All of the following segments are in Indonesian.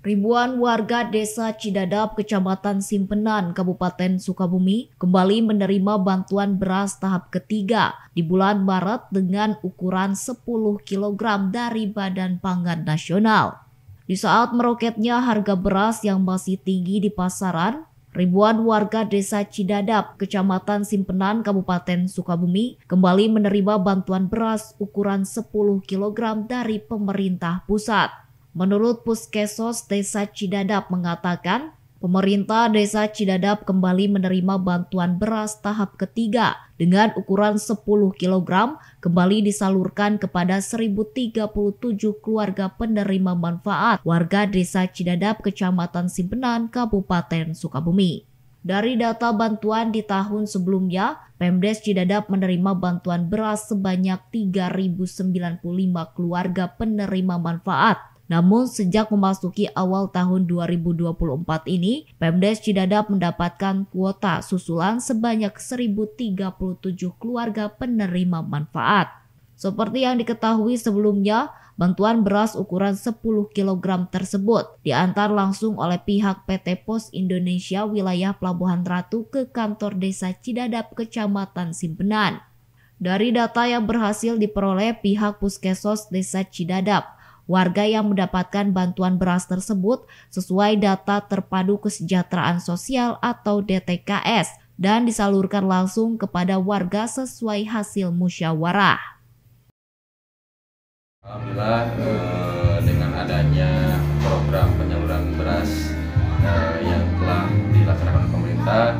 Ribuan warga desa Cidadap, Kecamatan Simpenan, Kabupaten Sukabumi kembali menerima bantuan beras tahap ketiga di bulan Maret dengan ukuran 10 kg dari Badan Pangan Nasional. Di saat meroketnya harga beras yang masih tinggi di pasaran, ribuan warga desa Cidadap, Kecamatan Simpenan, Kabupaten Sukabumi kembali menerima bantuan beras ukuran 10 kg dari pemerintah pusat. Menurut Puskesos Desa Cidadap mengatakan, pemerintah Desa Cidadap kembali menerima bantuan beras tahap ketiga dengan ukuran 10 kg kembali disalurkan kepada 1.037 keluarga penerima manfaat warga Desa Cidadap, Kecamatan Simpenan, Kabupaten Sukabumi. Dari data bantuan di tahun sebelumnya, Pemdes Cidadap menerima bantuan beras sebanyak 3.095 keluarga penerima manfaat. Namun sejak memasuki awal tahun 2024 ini, Pemdes Cidadap mendapatkan kuota susulan sebanyak 1.037 keluarga penerima manfaat. Seperti yang diketahui sebelumnya, bantuan beras ukuran 10 kg tersebut diantar langsung oleh pihak PT Pos Indonesia wilayah Pelabuhan Ratu ke kantor Desa Cidadap, Kecamatan Simpenan. Dari data yang berhasil diperoleh pihak Puskesos Desa Cidadap, warga yang mendapatkan bantuan beras tersebut sesuai data terpadu kesejahteraan sosial atau DTKS dan disalurkan langsung kepada warga sesuai hasil musyawarah. Alhamdulillah dengan adanya program penyaluran beras yang telah dilaksanakan pemerintah,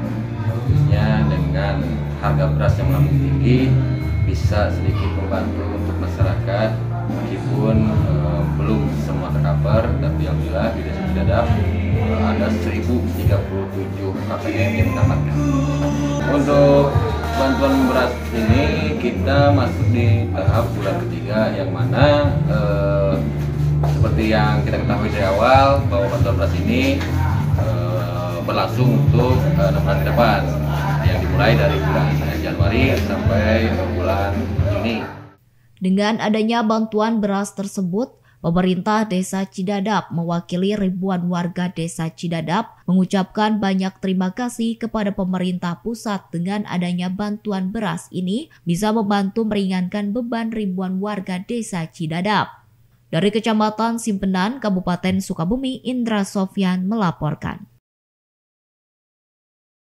khususnya dengan harga beras yang melambung tinggi, bisa sedikit membantu untuk masyarakat. Meskipun belum semua tercover, tapi alhamdulillah di Desa Cidadap ada 1.037 KPM yang mendapatkan. Untuk bantuan beras ini kita masuk di tahap bulan ketiga, yang mana seperti yang kita ketahui dari awal bahwa bantuan beras ini berlangsung untuk 6 bulan ke depan, yang dimulai dari bulan Januari sampai bulan Juni. Dengan adanya bantuan beras tersebut, pemerintah Desa Cidadap mewakili ribuan warga Desa Cidadap mengucapkan banyak terima kasih kepada pemerintah pusat. Dengan adanya bantuan beras ini bisa membantu meringankan beban ribuan warga Desa Cidadap. Dari Kecamatan Simpenan, Kabupaten Sukabumi, Indra Sofyan melaporkan.